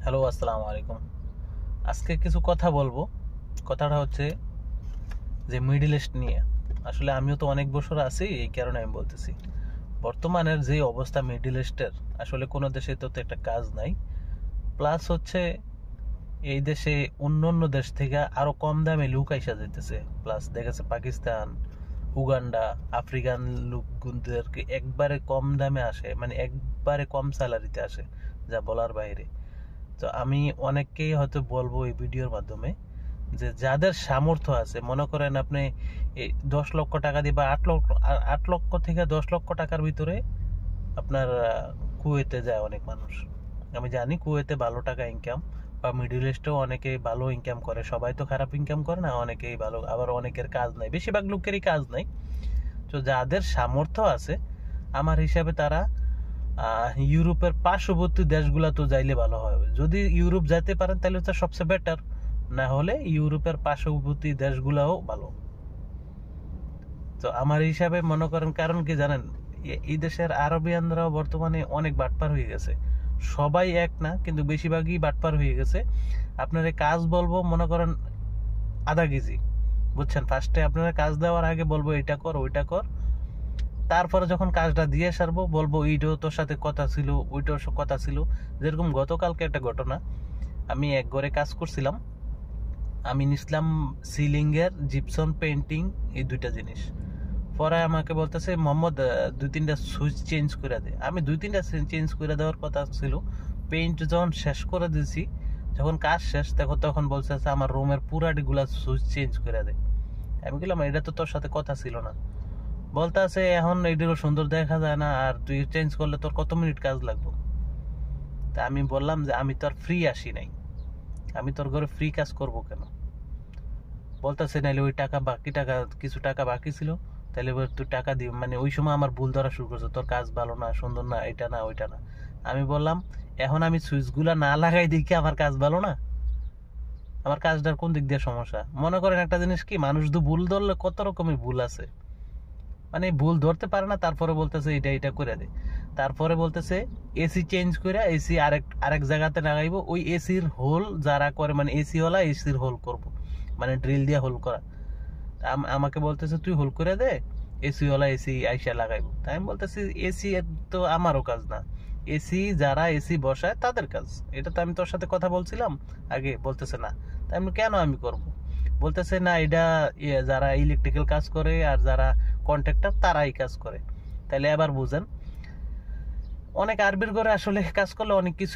Hello, আসসালামু আলাইকুম। আজকে কিছু কথা বলবো। কথাটা হচ্ছে যে মিডল ইস্ট নিয়ে। আসলে আমিও তো অনেক বছর আছি, এই কারণে আমি বলতেছি। বর্তমানের যে অবস্থা মিডল ইস্টের, আসলে কোনো দেশে তো একটা কাজ নাই। প্লাস হচ্ছে এই দেশে অন্য অন্য দেশ থেকে আরো কম দামে লুক আইসা যাইতেছে। প্লাস দেখেছে পাকিস্তান, উগান্ডা, আফ্রিকান লোকদেরকে একবারে কম দামে আসে, মানে একবারে কম স্যালারিতে আসে, যা বলার বাইরে। তো আমি অনেককেই হয়তো বলবো এই ভিডিওর মাধ্যমে যে যাদের সামর্থ্য আছে, মনে করেন আপনি এই 10 লক্ষ টাকা দিয়ে বা 8 লক্ষ থেকে 10 লক্ষ টাকার ভিতরে আপনার কুয়েতে যায় অনেক মানুষ। আমি জানি কুয়েতে ভালো টাকা ইনকাম, বা মিডল ইস্টেও অনেকে ভালো ইনকাম করে, সবাই তো খারাপ ইনকাম করে না, অনেকেই ভালো, আবার অনেকের কাজ নাই, বেশিরভাগ লোকেরই কাজ নাই। তো যাদের সামর্থ্য আছে, আমার হিসাবে তারা ইউরোপের পার্শ্ববর্তী দেশগুলা তো যাইলে ভালো হবে। যদি ইউরোপ যাইতে পারেন তাহলে তো সবচেয়ে বেটার, না হলে ইউরোপের পার্শ্ববর্তী দেশগুলাও ভালো। তো আমার হিসাবে মনে করেন, কারণ কি জানেন, এই দেশের আরবিয়ানরাও বর্তমানে অনেক বাটপার হয়ে গেছে। সবাই এক না, কিন্তু বেশিরভাগই বাটপার হয়ে গেছে। আপনার কাজ বলবো, মনে করেন আধা কেজি, বুঝছেন, ফার্স্টে আপনারা কাজ দেওয়ার আগে বলবো এটা কর ওইটা কর, তারপরে যখন কাজটা দিয়ে সারবো বলবো এইটাও তোর সাথে কথা ছিল, ওইটাও কথা ছিল। যেরকম গতকালকে একটা ঘটনা, আমি এক ঘরে কাজ করছিলাম, আমি নিছিলাম সিলিং এর জিপসন পেন্টিং, এই দুইটা জিনিস। পরে আমাকে বলতেছে মোহাম্মদ, 2-3টা সুইচ চেঞ্জ করে দে। আমি 2-3টা চেঞ্জ করে দেওয়ার কথা ছিল। পেইন্ট যখন শেষ করে দিয়েছি, যখন কাজ শেষ, তখন বলছে আমার রুমের পুরাটিগুলা সুইচ চেঞ্জ করে দে। আমি বললাম এটা তো তোর সাথে কথা ছিল না। বলতে আছে এখন এগুলো সুন্দর দেখা যায় না, আর তুই চেঞ্জ করলে তোর কত মিনিট কাজ লাগবে। তা আমি বললাম যে আমি তো আর ফ্রি আসি নাই, আমি তোর ঘরে ফ্রি কাজ করব কেন। বলতেছে নাইলে ওই টাকা বাকি, টাকা কিছু টাকা বাকি ছিল, তাহলে এবার তুই টাকা দিবি। মানে ওই সময় আমার ভুল ধরা শুরু করছে, তোর কাজ ভালো না, সুন্দর না, এটা না ওইটা না। আমি বললাম এখন আমি সুইচগুলা না লাগাই দেখি আমার কাজ ভালো না? আমার কাজটার কোন দিক দিয়ে সমস্যা? মনে করেন একটা জিনিস কি, মানুষ তো ভুল ধরলে কত রকমের ভুল আছে, মানে ভুল ধরতে পারে না, তারপরে বলতেছে এটা এটা করে দে। তারপরে বলতেছে এসি চেঞ্জ করে এসি আরেক আরেক জায়গাতে লাগাইবো। ওই এসির হোল যারা করে, মানে এসি ওয়ালা এসির হোল করব, মানে ড্রিল দিয়ে হোল করা। আমাকে বলতেছে তুই হোল করে দে, এসি ওয়ালা এসি আইসা লাগাইবো। তাই আমি বলতেছি এসি তো আমারও কাজ না, এসি যারা এসি বসায় তাদের কাজ। এটা তো আমি তোর সাথে কথা বলছিলাম আগে। বলতেছে না। তাই আমি কেন আমি করব? বলতেছে না, এটা যারা ইলেকট্রিক্যাল কাজ করে আর যারা কন্ট্রাক্টর তারাই কাজ করে। তাহলে এবার বুঝেন, অনেক আরবির ঘরে আসলে কাজ করলে অনেক কিছু